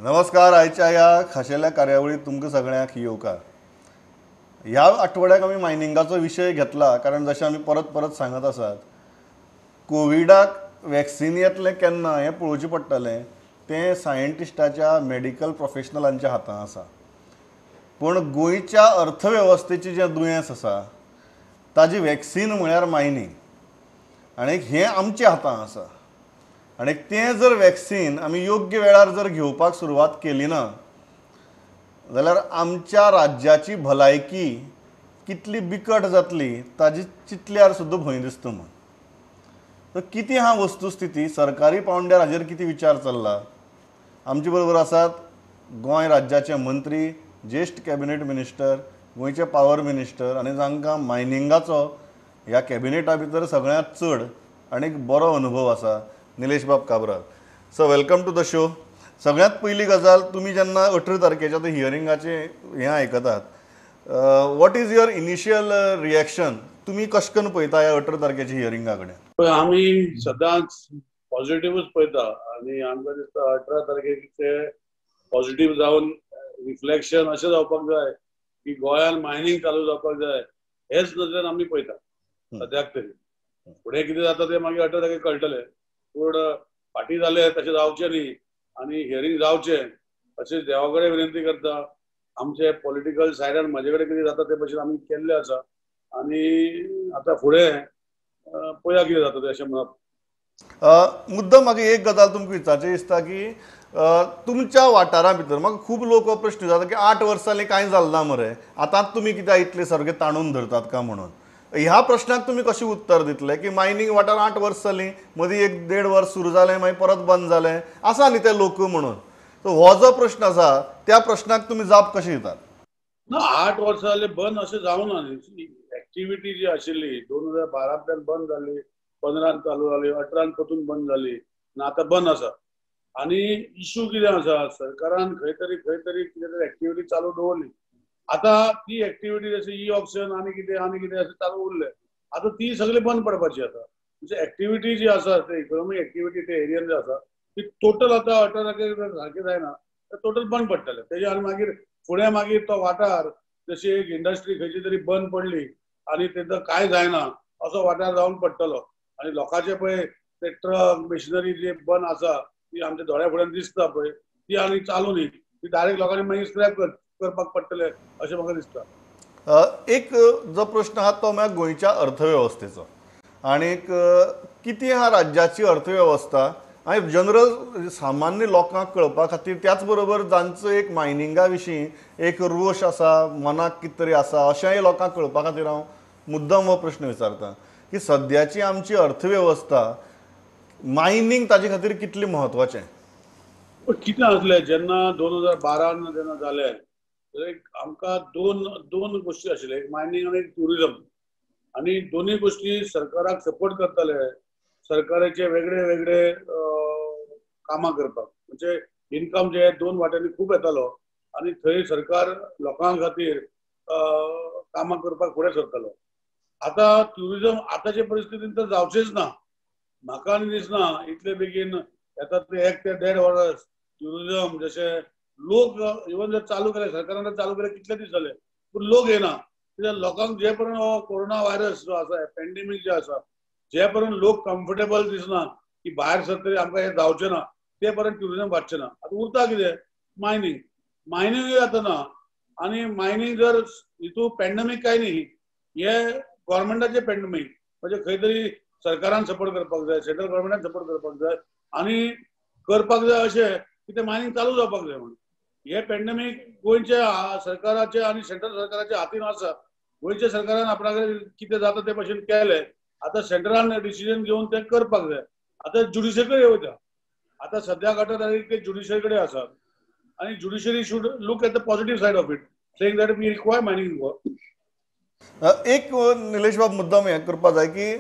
नमस्कार. आयच्या ह्या खाशेल्या कार्यावळीत तुमकां सगळ्यांक येवकार. ह्या आठवड्याक आमी मायनिंगाचो विशय घेतला कारण जशें आमी परत परत सांगत आसात, कोविडाक वॅक्सिन येतलें केन्ना हें पळोवचें पडटलें तें सायंटिस्टाच्या मेडिकल प्रोफेशनलांच्या हातांत आसा. पूण गोंयच्या अर्थवेवस्थेचें जें दुयेंस आसा ताजी वॅक्सिन म्हळ्यार मायनिंग, आनी हें आमच्या हातांत आसा. आनी तें जर वॅक्सिन आमी योग्य वेळार जर घेवपाक सुरवात केली ना जाल्यार आमच्या राज्याची भलायकी कितली बिकट जातली ताजी चिंतल्यार सुद्दां भंय दिसता. म्हण तर कितें हा वस्तुस्थिती, सरकारी पावंड्यार हाजेर कितें विचार चल्ला. आमचे बरोबर आसात गोंय राज्याचे मंत्री, ज्येश्ठ कॅबिनेट मिनिस्टर, गोंयचे पावर मिनिस्टर आनी जांकां मायनिंगाचो ह्या कॅबिनेटा भितर सगळ्यांत चड आनीक बरो अनुभव आसा, Nilesh Bab Cabral. So welcome to the show. सगळ्यांत पयली गजाल, तुमी जेन्ना 18 तारखेच्या ते हियरिंगाचे हें आयकतात, what is your initial reaction? तुमी कशें करून पळयता ह्या 18 तारखेच्या हियरिंगा कडेन? आमी सदांच पॉझिटिव्हच पळयता आनी आमकां दिसता 18 तारखेक ते पॉझिटिव्ह जावन रिफ्लेक्शन अशें जावपाक जाय की गोंयांत मायनिंग चालू जावपाक जाय, हेच नदरेन आमी पळयता सद्याक तरी. फुडें कितें जाता तें मागीर 18 तारखेक कळटलें. पूण फाटीं जालें तशें जावचें न्ही आनी हियरिंग जावचें अशें देवा कडेन विनंती करता. आमचे पॉलिटिकल सायडान म्हजे कडेन कितें जाता ते भशेन आमी केल्लें आसा आनी आतां फुडें पळया कितें जाता तें अशें म्हणप. मुद्दम म्हाका एक गजाल तुमकां विचारचें दिसता की तुमच्या वाठारा भितर म्हाका खूब लोक हो प्रश्न विचारता की 8 वर्सांनी कांय जालें ना मरे, आतांच तुमी कित्याक इतले सारके ताणून धरतात काय म्हणून. ह्या प्रश्नाक तुमी कशें उत्तर दितले की मायनिंग वाठार 8 वर्स जालीं, मदीं 1-1.5 वर्स सुरू जालें, मागीर परत बंद जालें, आसा न्ही ते लोक म्हणून. सो हो जो प्रश्न आसा त्या प्रश्नाक तुमी जाप कशें दितात? ना 8 वर्सां जाले बंद अशें जावना न्ही. एक्टिविटी जी आशिल्ली 2012 बंद जाली, 15 चालू जाली, 18 परतून बंद जाली आनी आतां बंद आसा. आनी इश्यू कितें आसा, सरकारान खंय तरी कितें तरी एक्टिविटी चालू दवरली. आतां ती एक्टिविटी जशी ई ऑक्शन आनी कितें अशें चालू उरलें. आतां ती सगळी बंद पडपाची आसा. म्हणजे एक्टिविटी जी आसा ते इकॉनॉमीक एक्टिविटी ते एरियन जे आसा ती टोटल आतां 18 तारखेक सारकें जायना, टोटल बंद पडटलें. तेजे आनी मागीर फुडें मागीर तो वाठार जशी एक इंडस्ट्री खंयची तरी बंद पडली आनी तेजो कांय जायना असो वाठार जावन पडटलो. आनी लोकांचे पळय ते ट्रक मशिनरी जे बंद आसा ती आमच्या दोळ्या फुड्यान दिसता पळय, ती आनी चालू न्ही. ती डायरेक्ट लोकांनी मागीर स्क्रॅप करपाक पडटले अशें म्हाका दिसता. एक जो प्रश्न आहा तो म्हळ्यार गोंयच्या अर्थवेवस्थेचो. आनीक कितें हा राज्याची अर्थवेवस्था आनी जनरल सामान्य लोकांक कळपा खातीर, त्याच बरोबर जांचो एक मायनिंगा विशीं एक रोश आसा, मनाक कितें तरी आसा, अशेंय लोकांक कळपा खातीर हांव मुद्दम हो प्रश्न विचारता की सद्याची आमची अर्थवेवस्था मायनिंग ताजे खातीर कितलें म्हत्वाचें? कितें आसलें जेन्ना 2012 जेन्ना जालें आमकां दोन गोश्टी आशिल्ल्यो, एक मायनिंग आनी एक ट्युरिजम. आनी दोनूय गोश्टी सरकाराक सपोर्ट करताले, सरकाराचे वेगळे वेगळे कामां करपाक. म्हणजे इन्कम जे दोन वाट्यांनी खूब येतालो आनी थंय सरकार लोकां खातीर कामां करपाक फुडें सरतालो. आतां ट्युरिजम आतांचे परिस्थितीन तर जावचेच ना. म्हाका आनी दिसना इतले बेगीन येता ते 1 ते 1.5 वर्स ट्युरिजम जशें लोक इवन जर चालू केले, सरकारान चालू केले कितले दीस जाले पूण लोक येना. कित्याक लोकांक जे पर्यंत हो कोरोना व्हायरस जो आसा, पॅन्डेमीक जे आसा, जे पर्यंत लोक कम्फर्टेबल दिसना की भायर सरतरी आमकां हे जावचें ना, ते पर्यंत ट्युरिजम वाडचें ना. आतां उरता कितें? मायनिंग. मायनिंगूय जाता ना. आनी मायनिंग जर हितू पॅन्डेमीक काय न्ही, हे गव्हर्मेंटाचे पॅन्डेमीक. म्हणजे खंय तरी सरकारान सपोर्ट करपाक जाय, सेंट्रल गव्हर्मेंटान सपोर्ट करपाक जाय आनी करपाक जाय अशें की ते मायनिंग चालू जावपाक जाय म्हणून. हे पॅन्डेमीक गोंयच्या सरकाराचे आनी सेंट्रल सरकाराच्या हातीन आसा. गोंयच्या सरकारान आपणाक कितें जाता ते भशेन केलें. आतां सेंट्रलान डिसिजन घेवन ते करपाक जाय. आतां ज्युडिशरी कडेन वयता. आतां सद्याक 18 तारीख ते ज्युडिशरी कडेन आसा आनी judiciary should look at the positive side of it, saying that we require mining. एक निलेश बाब मुद्दम हें करपा जाय की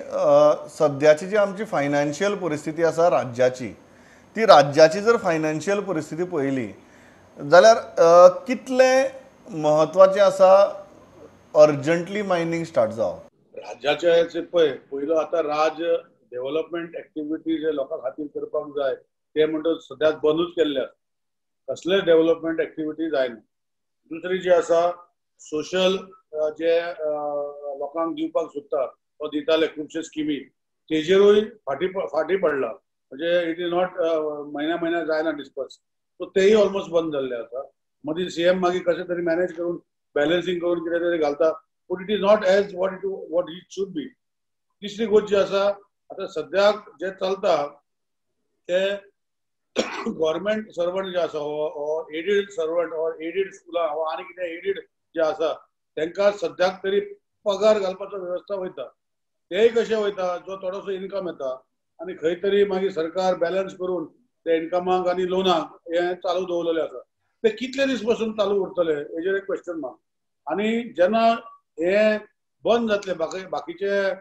सद्याची जी आमची फायनान्शियल परिस्थिती आसा राज्याची, ती राज्याची जर फायनान्शियल परिस्थिती पळयली जाल्यार कितलें म्हत्वाचें आसा अर्जंटली मायनिंग स्टार्ट जावप? राज्याचे पळय पयलो आतां डेव्हलपमेंट एक्टिविटी जे लोकां खातीर करपाक जाय ते म्हणटा सद्याक बंदूच केल्ले आसा. कसले डेव्हलपमेंट एक्टिविटी जायना. दुसरी जी आसा सोशल जे लोकांक दिवपाक सोदता वा दिताले खुबशे स्किमी तेजेरूय फाटी पडला. म्हणजे इट इज नॉट म्हयन्या जायना डिस्पर्स. सो तेही ऑलमोस्ट बंद जाल्ले आसा. मदीं सीएम मागीर कशें तरी मॅनेज करून बॅलन्सिंग करून कितें तरी घालता, but it is not as what it should be. तिसरी गोष्ट जी आसा, आता सद्याक जे चलता ते गव्हर्मेंट सर्वंट जे आसा एडीड सर्वंट ऑर एडीड स्कुलां आनी कितें एडीड जे आसा तांकां सद्याक तरी पगार घालपाचो व्यवस्था वयता. तेय कशें वयता, जो थोडोसो इन्कम येता आनी खंय तरी मागीर सरकार बॅलन्स करून ते इन्कमाक आनी लोनाक हे चालू दवरलेले आसा. ते कितले दीस पासून चालू उरतले हेजेर एक क्वेश्चन मार्क. आनी जेन्ना हे बंद जातले बाकीचे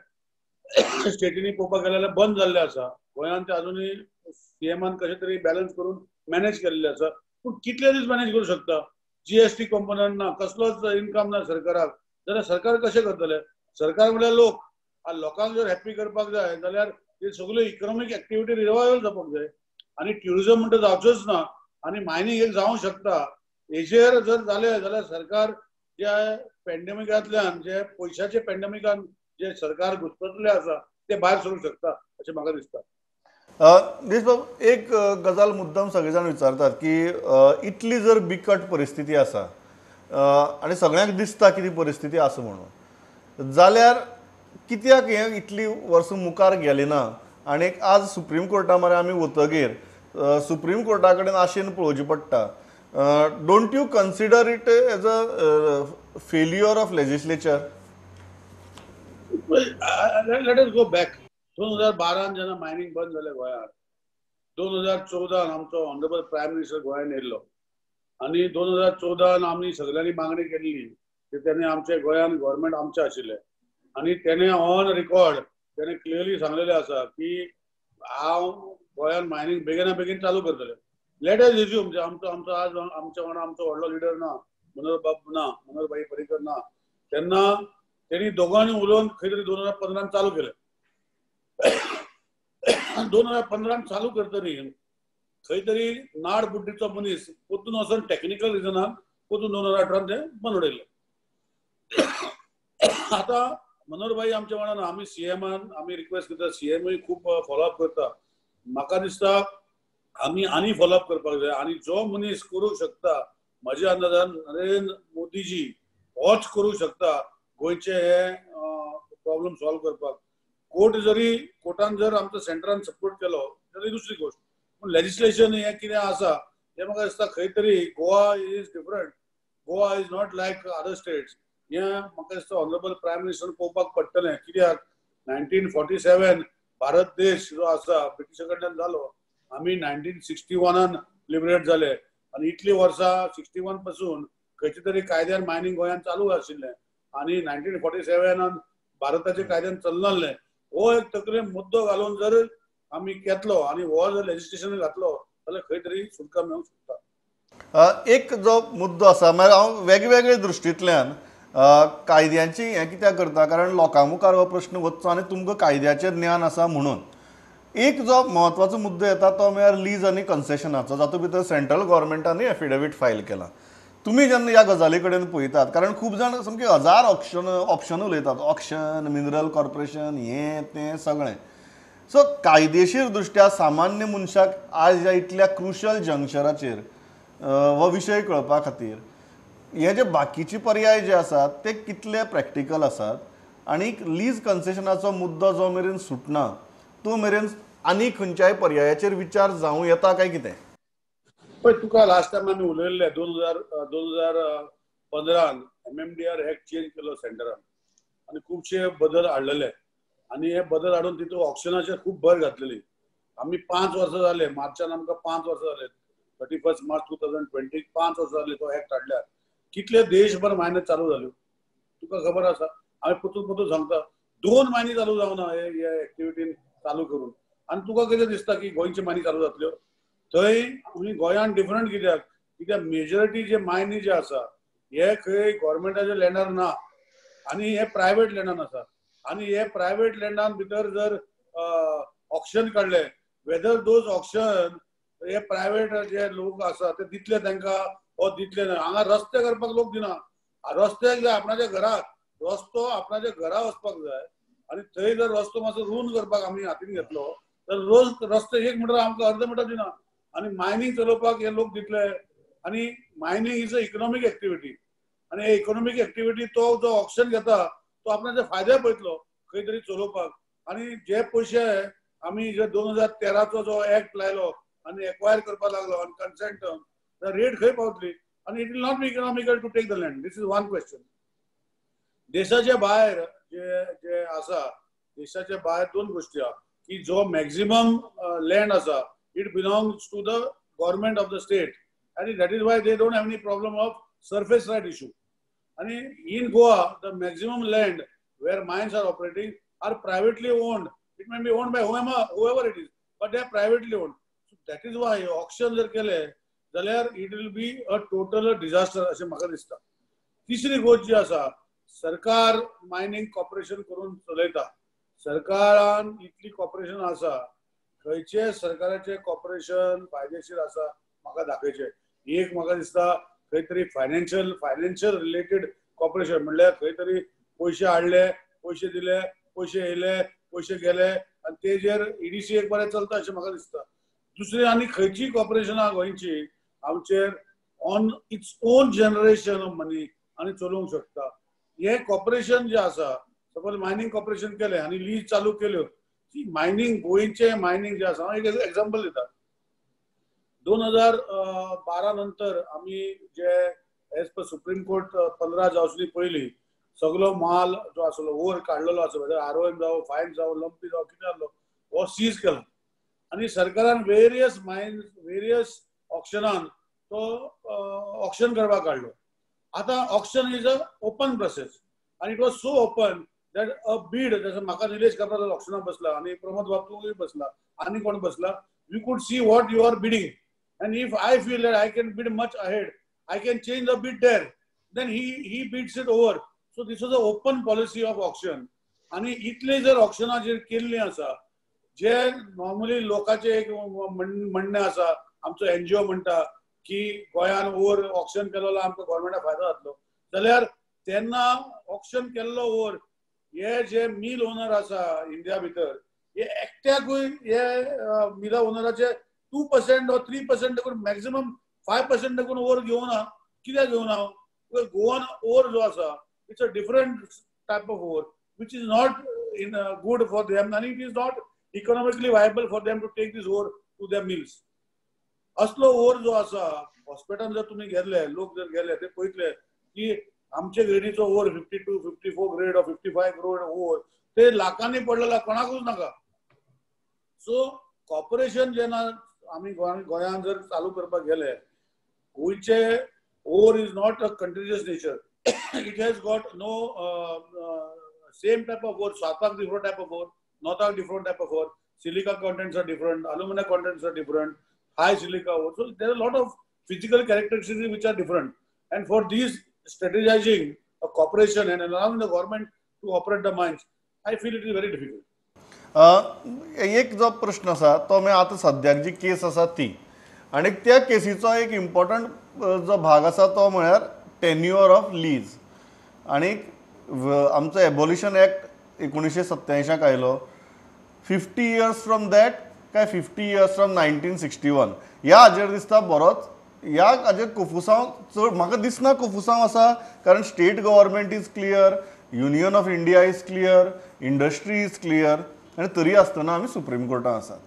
स्टेटींनी पळोवपाक गेले जाल्यार बंद जाल्ले आसा. गोंयांत ते अजुनूय सीएमान कशें तरी बॅलन्स करून मॅनेज केल्ले आसा. पूण कितले दीस मॅनेज करूं शकता? जीएसटी कंपोनंट ना, कसलोच इन्कम ना सरकाराक, जाल्यार सरकार कशें करतले? सरकार म्हळ्यार लोक. लोकांक जर हॅप्पी करपाक जाय जाल्यार हे सगळ्यो इकॉनॉमिक एक्टिविटी रिवायवल जावपाक जाय आनी ट्युरिझम म्हणटा जावचोच ना आनी मायनींग एक जावंक शकता. हेजेर जर जालें जाल्यार सरकार जे पॅन्डेमिकांतल्यान जे पयशाचे पॅन्डेमिकान जे सरकार घुसपसले आसा ते भायर सरूंक शकता अशें म्हाका दिसता. दिसबाब, एक गजाल मुद्दम सगळे जाण विचारतात की इतली जर बिकट परिस्थिती आसा आनी सगळ्यांक दिसता की ती परिस्थिती आसा म्हणून, जाल्यार कित्याक हें इतली वर्सां मुखार गेलें ना आनी आज सुप्रीम कोर्टा मरे आमी वतगीर सुप्रीम कोर्टा कडेन आशेन पळोवचें पडटा. Don't you consider it as a failure of legislature? Let us go back. 2012 जेन्ना मायनींग बंद जालें गोंयांत, 2014 आमचो ऑनरेबल प्रायम मिनिस्टर गोंयांत येयल्लो आनी 2014 आमी सगळ्यांनी मागणी केल्ली की तेणे आमचे गोंयांत गव्हर्मेंट आमचें आशिल्लें आनी तेणे ऑन रिकॉर्ड तेणे क्लियरली सांगलेलें आसा की हांव गोंयांत मायनींग बेगिना बेगीन चालू करतलें. लेट अस रिज्यूम आमचो आमचो आज आमच्या वांगडा आमचो व्हडलो लिडर ना, मनोहरभाई पर्रीकर ना, तेन्ना तेणी दोगांनी उलोवन खंय तरी 2015 चालू केलें. 2015 चालू करतरी खंय तरी नाड बुड्डीचो मनीस पोतून वचून टॅक्निकल रिजनाक पोतून 2018 ते बंद उडयले. आता मनोहरभाई आमच्या वांगडा आमी सीएमान आमी रिक्वेस्ट करता, सीएमूय खूब फॉलोअप करता. म्हाका दिसता आमी आनी फॉलोअप करपाक जाय आनी जो मनीस करूंक शकता म्हज्या अंदाजान नरेंद्र मोदीजी होच करूंक शकता गोंयचे हे प्रॉब्लेम सॉल्व करपाक. कोर्टान जर आमचो सेंटरान सपोर्ट केलो जाल्यार दुसरी गोष्ट, पूण लेजिस्लेशन हें कितें आसा तें म्हाका दिसता खंय तरी Goa is different. Goa is not like other states. हें म्हाका दिसता ऑनरेबल प्रायम मिनिस्टर पळोवपाक पडटलें. कित्याक 1947 भारत देश जो आसा ब्रिटिशा कडल्यान जालो, आमी 1961 लिबरेट जाले आनी इतली वर्सां 61 पासून खंयचे तरी कायद्यान मायनींग गोंयांत चालू आशिल्लें आनी 1947 भारताच्या कायद्यान चलनासलें. हो एक तकलेन मुद्दो घालून जर आमी घेतलो आनी हो जर लेजिस्लेशन घातलो जाल्यार खंय तरी सुटका मेळूंक शकता. एक जो मुद्दो आसा म्हळ्यार हांव वेगवेगळे दृश्टींतल्यान कायद्याची हें कित्याक करता, कारण लोकां मुखार हो प्रश्न वचचो आनी तुमकां कायद्याचें ज्ञान आसा म्हणून. एक जो म्हत्वाचो मुद्दो येता तो म्हळ्यार लीज आनी कन्सेशनाचो, जातूंत भितर सेंट्रल गव्हर्मेंटानूय एफिडेवीट फायल केला. तुमी जेन्ना ह्या गजाली कडेन पळयतात, कारण खूब जाण सामके हजार ऑप्शन उलयतात, ऑप्शन, मिनरल कॉर्पोरेशन, हें तें सगळें. सो कायदेशीर दृश्ट्या सामान्य मनशाक आज ह्या इतल्या क्रुशल जंक्शनाचेर हो विशय कळपा खातीर हे जे बाकीचे पर्याय जे आसात ते कितले प्रॅक्टिकल आसात आनी लीज कन्सेशनाचो मुद्दो जो मेरेन सुटना तो मेरेन आनी खंयच्याय पर्यायाचेर विचार जावं येता काय कितें? पळय, तुका लास्ट टायम आमी उलयल्ले 2015 MMDR एक्ट चेंज केलो सेंटरान आनी खुबशे बदल हाडलेले आनी हे बदल हाडून तितून ऑप्शनाचेर खूब भर घातलेली. आमी 5 वर्सां जाले, मार्चान आमकां 5 वर्सां जाले, 31 मार्च 2020 5 वर्सां जाली तो एक्ट हाडल्यार. कितले देशभर मायनी चालू जाल्यो तुका खबर आसा? हांवें पोतून सांगता 2 महिने चालू जावना हे एक्टिविटीन चालू करून. आनी तुका कितें दिसता की गोंयची मायनी चालू जातल्यो? थंय आमी गोंयांत डिफरंट कित्याक मेजॉरिटी जे मायनी जे आसा हे खंय गव्हर्मेंटाच्या लँडार ना आनी हे प्रायवेट लँडान आसा आनी हे प्रायवेट लँडान भितर जर ऑक्शन काडले, वेदर दोज ऑक्शन हे प्रायव्हेट जे लोक आसा ते दितले तांकां हो दितले ना. हांगा रस्ते करपाक लोक दिना. रस्त्याक जाय आपणाच्या घराक रस्तो आपणाच्या घरा वचपाक जाय आनी थंय जर रस्तो मातसो रूंद करपाक आमी हातीन घेतलो तर रोज रस्तो 1 मिटर आमकां अर्द मिटर दिना. आनी मायनिंग चलोवपाक हे लोक दितले. आनी mining is a economic activity आनी हे इकॉनॉमिक एक्टिविटी तो जो ऑक्शन घेता तो आपणाचे फायदे पळयतलो खंय तरी चलोवपाक. आनी जे पयशे आमी जे 2013चो जो एक्ट लायलो आनी एक्वायर करपाक लागलो आनी कन्सेंट रेट खंय पावतली आनी it will not be economical to take the land. This is one question. देशाच्या भायर जे जे आसा देशाच्या भायर दोन गोष्टी आहा की जो मॅक्झिमम लँड आसा it belongs to the government of the state आणि that is why they don't have any problem of surface right issue. And in Goa, the maximum land where mines are operating are privately owned. It may be owned by whoever it is, but they are privately owned. So that is why auction जर केले जाल्यार it will be a total disaster अशें म्हाका दिसता. तिसरी गोष्ट जी आसा सरकार मायनिंग कॉर्पोरेशन करून चलयता. सरकारान इतली कॉर्पोरेशन आसा खंयचे सरकाराचे कॉर्पोरेशन फायदेशीर आसा म्हाका दाखयचे. एक म्हाका दिसता खंय तरी फायनान्शियल रिलेटेड कॉर्पोरेशन म्हणल्यार खंय तरी पयशे हाडले पयशे दिले पयशे येयले पयशे गेले आनी तेजेर ईडीसी एक बरें चलता अशें म्हाका दिसता. दुसरी आनी खंयची कॉर्पोरेशनां गोंयची आमचेर on its own generation of money आनी चलोवंक शकता. हे कॉर्पोरेशन जे आसा सपोज मायनिंग कॉर्पोरेशन केले आनी लीज चालू केल्यो मायनिंग गोंयचे मायनिंग जे आसा हांव एक एक्झाम्पल दिता. 2012 नंतर आम्ही जे एज पर सुप्रीम कोर्ट 15 जावचनी पयलीं सगळो माल जो आसलो ओर काडलेलो आसलो आरओएम जावं फायन जावं लंपी जावं कितें आसलो हो सीज केलो आनी सरकारान वेरियस मायन्स वेरियस ऑक्शनान तो ऑक्शन करपाक काडलो. आतां auction is a open process आनी it was so open that a bid जसं म्हाका निलेश काब्राल ऑक्शनाक बसला आनी प्रमोद बापूय बसला आनी कोण बसला you could see what you are bidding. And if I feel that I can bid much ahead, I can change the bid there. Then he bids it over. So this was the open policy of auction. आणि इतले जर ऑक्शनाचेर केल्ली आसा जे normally लोकांचे एक म्हणणें आसा आमचो एनजीओ म्हणटा की गोंयान ओर ऑक्शन केलो आमकां गव्हर्मेंटाक फायदो जातलो जाल्यार तेन्ना ऑक्शन केल्लो ओर हे जे मिल ओनर आसा इंडिया भितर हे एकट्याकूय हे मिला ओनराचे 2% or 3% देखून मॅक्झिमम 5% देखून ओर घेवना. कित्याक घेवना? गोवन ओर जो आसा it's a different type of ore which is not in good for them आनी it is not economically viable for them to take these ore to them mills. असलो ore जो आसा हॉस्पिटलान जर तुम्ही गेले लोक जर गेले ते पळयतले की आमचे ग्रेडीचो ore 52, 54 grade or 55 grade ore ते लाखांनी पडलेला कोणाकूच नाका. सो कॉर्पोरेशन जेन्ना आमी गोंयान जर चालू करपाक गेले गोंयचे ore is not a continuous nature. It has got no same type of ore. सावथाक डिफरंट टायप ऑफ ओर, नॉर्थाक different type of ore, silica contents are different, aluminium contents are different, high silica ore. So there are lot of physical characteristics which are different and for these strategizing a corporation and allowing the government to operate the mines I feel it is very difficult. एक जो प्रश्न आसा तो आतां सद्याक जी केस आसा ती आनी त्या केसीचो एक इम्पॉर्टंट जो भाग आसा तो म्हळ्यार टेन्युअर ऑफ लीज. आनी आमचो एबॉल्युशन एक्ट 1987 आयलो 50 years फ्रॉम दॅट काय 50 years फ्रॉम 1961 ह्या हाजेर दिसता बरोच ह्या हाजेर कुफुसांव चड म्हाका दिसना कुफुसांव आसा कारण state government is clear, union of India is clear, industry is clear आनी तरी आसतना आमी सुप्रीम कोर्टान आसात.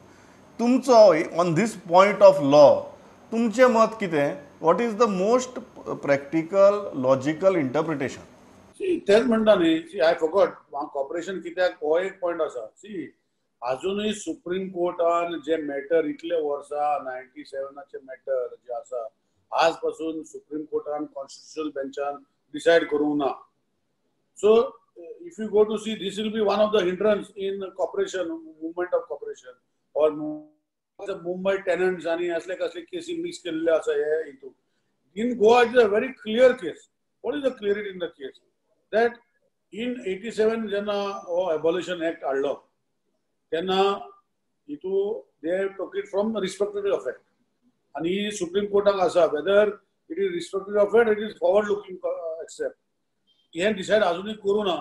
तुमचो on this point of law तुमचें मत कितें? What is the most practical logical interpretation? तेच म्हणटा न्ही सी आय फॉगॉट कॉर्पोरेशन कित्याक हो एक पॉयंट आसा. सी अजूनय सुप्रीम कोर्टान जे मॅटर इतले वर्सां 97चे मॅटर जे आसा आज पासून सुप्रीम कोर्टान कॉन्स्टिट्युशनल बेंचान डिसायड करूंक ना. So if you go to see this will be one of the hindrance in corporation movement of corporation or Mumbai tenants आणि असले कसले केसी मिक्स केलेले आसा हे हितू. In Goa it is a very clear case. What is the clarity in the case? That in 87 जेन्ना हो abolition act हाडलो तेन्ना हितू they took it from respectability of fact. आणि सुप्रीम कोर्टाक आसा whether it is restricted of it is forward looking except हे decide अजूनय करूं ना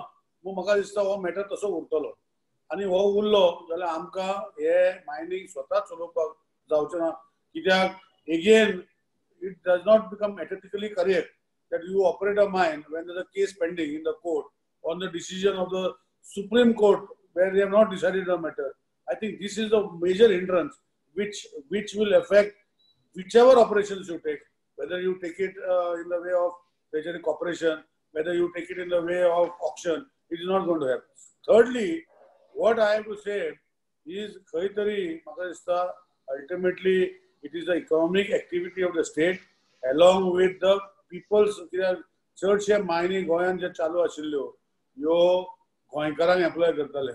मग म्हाका दिसता हो मॅटर तसो उरतलो आणि हो उरलो जाल्यार आमकां हे मायनिंग स्वता चलोवपाक जावचें ना कित्याक again it does not become ethically correct that you operate a mine when there is a case pending in the court on the decision of the Supreme Court where they have not decided the matter. I think this is a major hindrance which will affect whichever operations you take, whether you take it in the way of treasury corporation, whether you take it in the way of auction, it is not going to happen. Thirdly, what I have to say is खंय तरी म्हाका दिसता ultimately it is the economic activity of the state along with the people's चडशे mining गोंयांत जे चालू आशिल्ल्यो ह्यो गोंयकारांक एम्प्लॉय करताले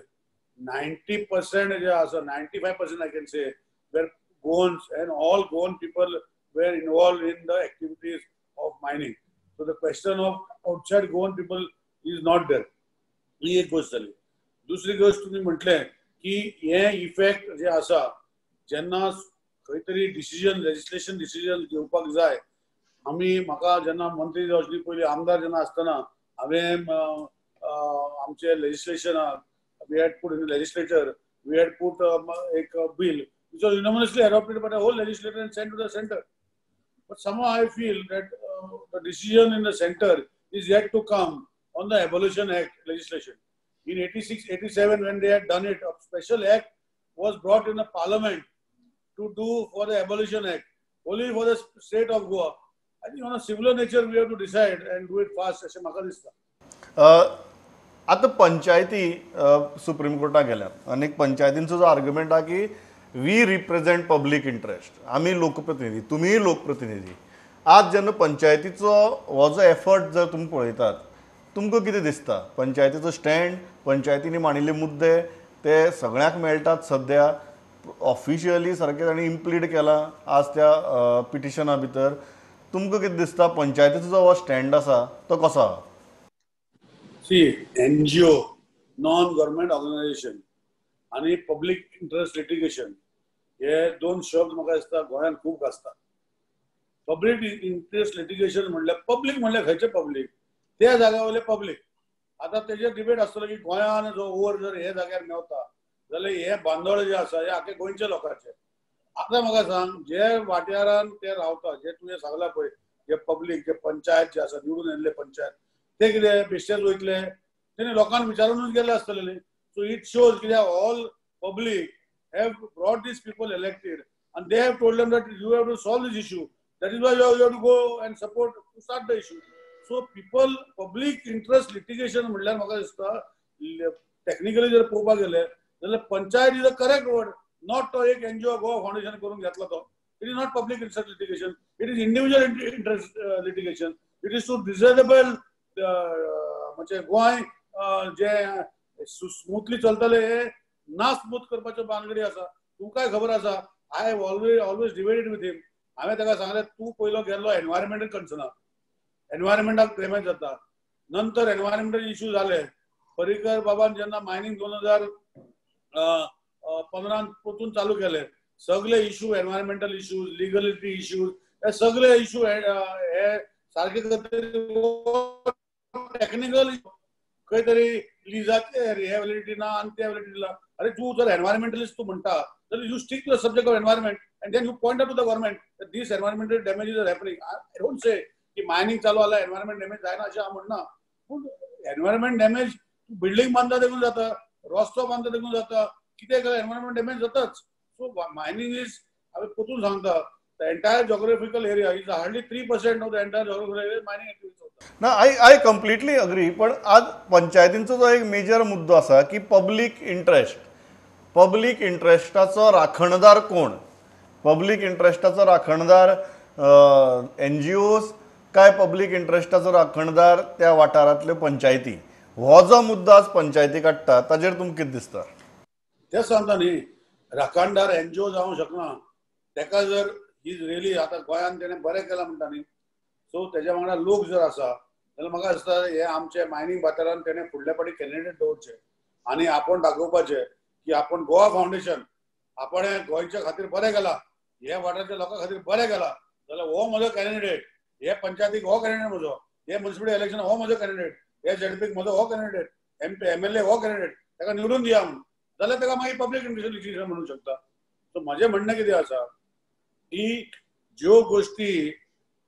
90% जे आसा 95% I can say where Goans and all Goan people were involved in the activities of mining. So the question of outside Goan people is not there. ही एक गोष्ट जाली. दुसरी गोष्ट तुम्ही म्हटले की हे इफेक्ट जे आसा जेन्ना खंय तरी डिसिजन लेजिस्लेशन डिसिजन घेवपाक जाय आमी म्हाका जेन्ना मंत्री जावचे पयलीं आमदार जेन्ना आसतना हांवें आमचे लेजिस्लेशनाक we had put in the legislature we had put एक bill which was unanimously adopted by the whole legislature and sent to the center, but somehow I feel that the decision in the center is yet to come on the abolition act legislation. In 86-87 when they had done it, a special act was brought in the parliament to do for the abolition act only for the state of Goa. I think on a similar nature we have to decide and do it fast अशें म्हाका दिसता. आता पंचायती supreme कोर्टाक गेल्यात आनी पंचायतींचो जो argument हा की we represent public interest, आमी लोकप्रतिनिधी, तुम्हीय लोकप्रतिनिधी. आज जेन्ना पंचायतीचो हो जो एफर्ट जर तुम्ही पळयतात तुमकां कितें दिसता पंचायतीचो स्टँड, पंचायतींनी मांडिल्ले मुद्दे ते सगळ्यांक मेळटात सध्या ऑफिशियली सारकें तांणी इम्प्लीड केला आज त्या पिटिशना भितर. तुमकां कितें दिसता पंचायतीचो जो हो स्टँड आसा तो कसो आहा? See, NGO, non-government organization आणि पब्लिक इंटरेस्ट लिटिगेशन हे दोन शब्द म्हाका दिसता गोंयांत खूब आसता. पब्लिक इंटरेस्ट लिटिगेशन म्हणल्यार पब्लीक म्हणल्यार खंयचे पब्लीक, त्या जाग्या वयले पब्लीक. आता तेजेर डिबेट आसतलो की गोंयान जो ओवर जर हे जाग्यार मेवता जाल्यार हे बांदोळ जे आसा हे आख्खे गोंयचे लोकांचे. आता म्हाका सांग जे वाठारान ते रावता जे तुवें सांगला पळय जे पब्लीक जे पंचायत जे आसा निवडून येयल्ले पंचायत ते कितें बेश्टेच वयतले तेणी लोकांक विचारूनच गेले आसतले. सो इट शोज कित्याक all public have brought these people elected and they have told them that you have to solve this issue. That is why you have to go and support to start the issue. So people public interest litigation म्हटल्यार म्हाका दिसता technically जर पळोवपाक गेले जाल्यार panchayat is a correct word, not तो एक NGO Goa foundation करून घेतला तो. It is not public interest litigation, it is individual interest litigation. It is to disable म्हणजे गोंय जे स्मूथली चलतले हे ना स्मूथ करपाच्यो बानगडी आसा. तुमकांय खबर आसा I have always debated with him. हांवें ताका सांगलें तूं पयलो गेल्लो एनवायरमेंटल कन्सर्नाक, एनवायरमेंटाक क्लेमेंट जाता, नंतर एनवायरमेंटल इश्यू जाले. पर्रीकर बाबान जेन्ना मायनिंग 2015 परतून चालू केले सगळे इश्यू एनवायरमेंटल इश्यूज, लिगलिटी इश्यूज हे सगळे इश्यू हे सारखे टेक्निकल खंय तरी लिजाचे रिहेबिलिटी ना आनी ते व्हॅलिडिटी ना. अरे तू जर एनवायरमेंटलिस्ट तू म्हणटा जाल्यार you stick to the subject of environment and then you point out to the government that these environmental damages are happening. I don't say की मायनिंग चालू आला एनवायरमेंट डॅमेज जायना अशें हांव म्हणना, पूण एनवायरमेंट डॅमेज बिल्डिंग बांदता देखून जाता, रस्तो बांदता देखून जाता, कितें केल्यार एनवायरमेंट डॅमेज जाताच. सो मायनिंग इज हांवें परतून सांगता the entire geographical area is hardly 3% of the entire geographical area mining activities. ना आय कम्प्लिटली अग्री. पण आज पंचायतींचो जो एक मेजर मुद्दो आसा की पब्लीक इंट्रेस्टाचो राखणदार कोण? पब्लीक इंट्रेस्टाचो राखणदार एनजीओज काय पब्लीक इंट्रेस्टाचो राखणदार त्या वाठारांतल्यो पंचायती? हो जो मुद्दो आज पंचायती काडटा ताजेर तुमकां कितें दिसता? तें सांगता न्ही राखणदार एनजीओ जावंक शकना. तेका जर इज रियली आता गोंयांत तेणें बरें केलां म्हणटा न्ही, सो तेज्या वांगडा लोक जर आसा जाल्यार म्हाका दिसता हे आमचे मायनिंग वाठारांत तेणें फुडल्या फावटी कॅन्डिडेट दवरचे आनी आपूण दाखोवपाचें की आपूण गोवा फाउंडेशन आपण गोंयच्या खातीर बरें केलां ह्या वाठाराच्या लोकां खातीर बरें केलां जाल्यार हो म्हजो कॅन्डिडेट, हे पंचायतीक हो कॅन्डिडेट म्हजो, हे म्युनिसिपल इलेक्शन हो म्हजो कॅन्डिडेट, हे झेडपीक म्हजो हो कॅन्डिडेट, MP MLA हो कॅन्डिडेट, ताका निवडून दिया म्हणून जाल्यार ताका मागीर पब्लीक इंट्रस्ट डिसिजन म्हणूंक शकता. सो म्हजें म्हणणें कितें आसा की ज्यो गोष्टी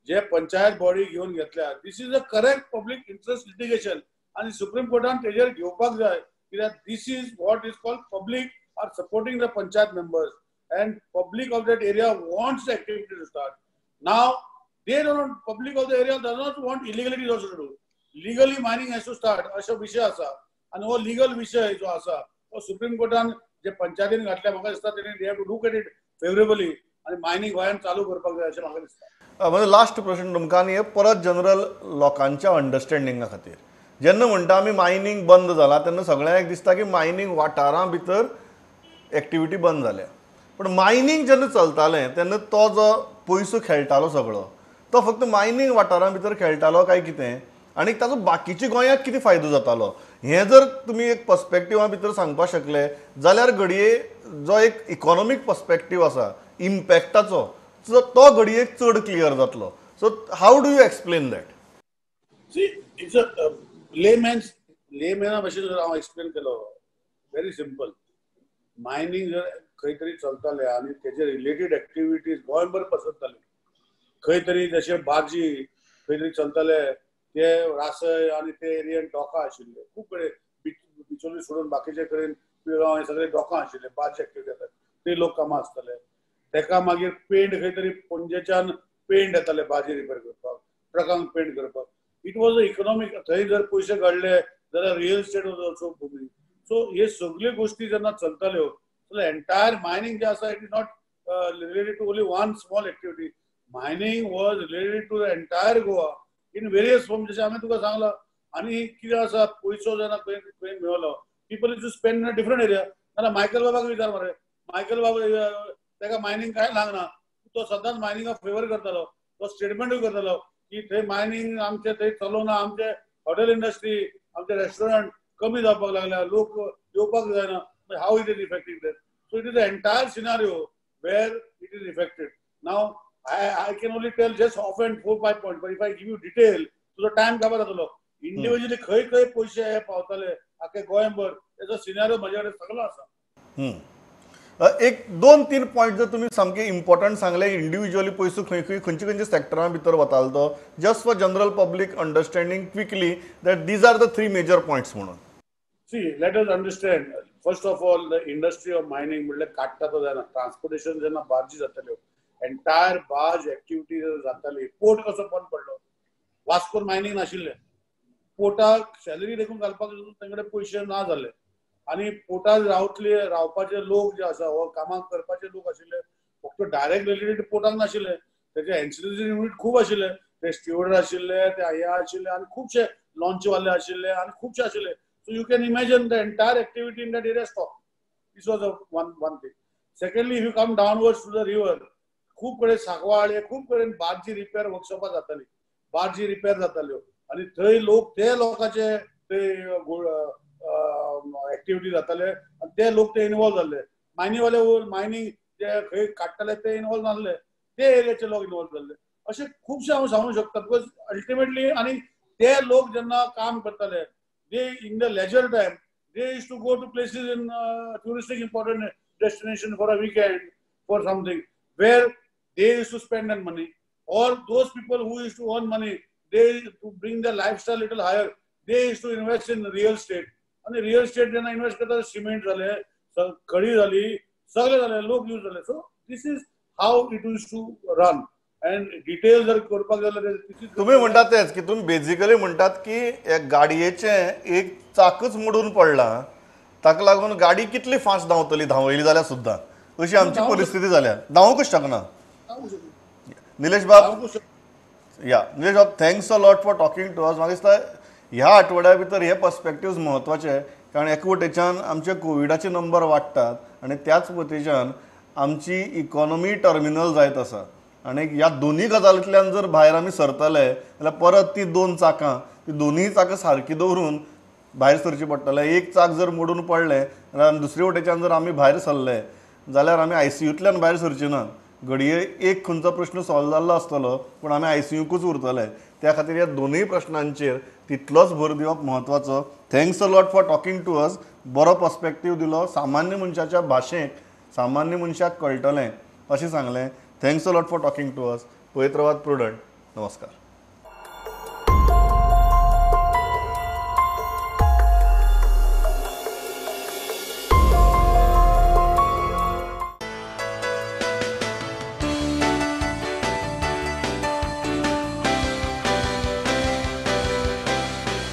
जे पंचायत बॉडी घेवन घेतल्या this is a correct public interest litigation आणि सुप्रीम कोर्टान तेजेर घेवपाक जाय कित्याक this is what is called public are supporting the panchayat members and public of that area wants the activity to start. Now, they don't, public of the area does not want illegalities also to do. Legally mining has to start. अशा विषय असा आणि हो legal विषय जो असा तो supreme कोर्टान जे पंचायतीन घातल्या म्हाका दिसता तेणी they have to look at it favourably आणि मायनिंग गोंयान चालू करपाक जाय अशें म्हाका दिसता. म्हणजे लास्ट प्रश्न तुमकां आनी परत जनरल लोकांच्या अंडरस्टँडिंगा खातीर जेन्ना म्हणटा आमी मायनिंग बंद जाला तेन्ना सगळ्यांक दिसता की मायनिंग वाठारां भितर एक्टिविटी बंद जाल्या. पण मायनिंग जेन्ना चलतालें तेन्ना तो जो पयसो खेळटालो सगळो तो फक्त मायनिंग वाठारां भितर खेळटालो काय कितें आनी ताचो बाकीच्या गोंयाक कितें फायदो जातालो हें जर तुमी एक पर्स्पेक्टिवा भितर सांगपाक शकले जाल्यार घडये जो एक इकॉनॉमीक पर्स्पेक्टीव आसा इम्पॅक्टाचो तो घडयेक चड क्लियर जातलो. So how do you explain that? See it's a लेमॅना भशेन जर हांव एक्सप्लेन केलो व्हेरी सिंपल. मायनिंग जर खंय तरी चलताले आनी तेजे रिलेटेड एक्टिविटीज गोंयभर पसरताले खंय तरी जशे बार्जी खंय तरी चलताले ते रासय आनी ते एरियेन डॉकां आशिल्ले खूब कडेन बिचोली सोडून बाकीचे कडेन पिळगांव हे सगळे डॉकां आशिल्ले बार्ज एक्टिविटी जाताले ते लोक कामां आसताले. तेका मागीर पेंट खंय तरी पणजेच्यान पेंट येताले बार्जी रिपेर करपाक ट्रकांक पेंट करपाक. इट वॉज अ इकॉनॉमीक थंय जर पयशे काडले जाल्यार real estate was also booming. सो हे सगळ्यो गोष्टी जेन्ना चलताल्यो so the entire mining jasa it is not related to only one small activity. Mining was related to the entire Goa in various forms. जशें हांवें तुका सांगलां आनी कितें आसा पयसो जेन्ना खंय मेळलो people used to spend in a different area. नाल्यार मायकल बाबाक विचार मरे मायकल बाबा ताका मायनिंग कांय लागना तो सदांच मायनिंगाक फेवर करतालो तो स्टेटमेंटूय करतालो की थंय मायनिंग आमचे थंय चलोना आमचे हॉटेल इंडस्ट्री आमचे रेस्टॉरंट कमी जावपाक लागल्या लोक येवपाक जायना. How it is affecting them. So it is the entire scenario where it is affected. Now, I can only tell just often 4-5 points, but if I give you detail, so the time cover जातलो. Individually खंय खंय पयशे हे पावताले आख्या गोंयभर त्याचो scenario म्हजे कडेन सगळो आसा. एक 2-3 पॉयंट जर तुम्ही सामके इम्पॉर्टंट सांगले इंडिव्हिज्युअली पयसो खंय खंय खंयच्या सेक्टरां भितर वतालो तो just for general public understanding quickly that these are the 3 major points म्हणून. See, let us understand. First of all, the industry of mining म्हटल्यार काडटा तो जायना ट्रान्सपोर्टेशन जेन्ना बार्जी जाताल्यो एंटायर बार्ज एक्टिविटी जाताली पोर्ट कसो बंद पडलो वास्कोन मायनिंग नाशिल्लें पोर्टाक सॅलरी देखून घालपाक तांकडे पयशे ना जाले आनी पोर्टार रावपाचे लोक जे आसा वा कामाक करपाचे लोक आशिल्ले फक्त डायरेक्ट रिलेटेड पोर्टाक नाशिल्ले तेजे एन्सिलरी युनिट खूब आशिल्ले ते स्टिवर्ड आशिल्ले ते हे आशिल्ले आनी खुबशे लॉन्चवाले आशिल्ले आनी खुबशे आशिल्ले. So you can imagine the entire activity in that area stopped. This was one thing. Secondly, if you come downwards to the river, खूप कडे सांकवाळे खूप कडेन बार्जी रिपेअर वर्कशॉपां जाताली बार्जी रिपेअर जाताल्यो आनी थंय लोक ते लोकांचे ते एक्टिविटी जाताले आनी ते लोक ते इन्वॉल्व जाल्ले मायनिंग जे खंय काडटाले ते इन्वॉल्व नासले ते एरियाचे लोक इन्वॉल्व जाल्ले अशें खुबशे हांव सांगूंक शकता बिकॉज अल्टिमेटली आनी ते लोक जेन्ना काम करताले they in the leisure time they used to go to places in touristic important destination for a weekend for something where they used to spend their money or those people who used to earn money they to bring their lifestyle little higher they used to invest in real estate and real estate जेन्ना invest करता cement जाले खडी जाली सगळे जाले लोक use जाले. So this is how it use to run and detail जर करपाक जाल्यार तुम्ही म्हणतात तेच की तुम्ही बेसिकली म्हणतात की एक गाडयेचे एक चाकच मोडून पडला ताका लागून गाडी कितली फास्ट धांवतली धांवयली जाल्यार सुद्दां अशी आमची परिस्थिती जाल्या धांवूंकच शकना. Nilesh Bab thanks a lot for talking to us. म्हाका दिसता ह्या आठवड्या भितर हे पर्स्पेक्टिव्स म्हत्वाचे कारण एका वटेच्यान आमचे कोविडाचे नंबर वाडटात आनी त्याच वटेच्यान आमची इकॉनॉमी टर्मिनल जायत आसा आनी ह्या दोनूय गजालींतल्यान जर भायर आमी सरतले जाल्यार परत ती दोन चाकां ती दोनूय चाकां सारकी दवरून भायर सरची पडटलें. एक चाक जर मोडून पडलें जाल्यार दुसरे वटेच्यान जर आमी भायर सरले जाल्यार आमी ICUंतल्यान भायर सरचे ना घडये एक खंयचो प्रश्न सॉल्व जाल्लो आसतलो पूण आमी ICUकूच उरतले. त्या खातीर ह्या दोनूय प्रश्नांचेर तितलोच भर दिवप म्हत्वाचो. Thanks a lot for talking to us. बरो पर्स्पेक्टीव दिलो. सामान्य मनशाच्या भाशेक सामान्य मनशाक कळटलें अशें सांगलें. Thanks a lot for talking to us. पळयत रावात प्रुडंट. नमस्कार.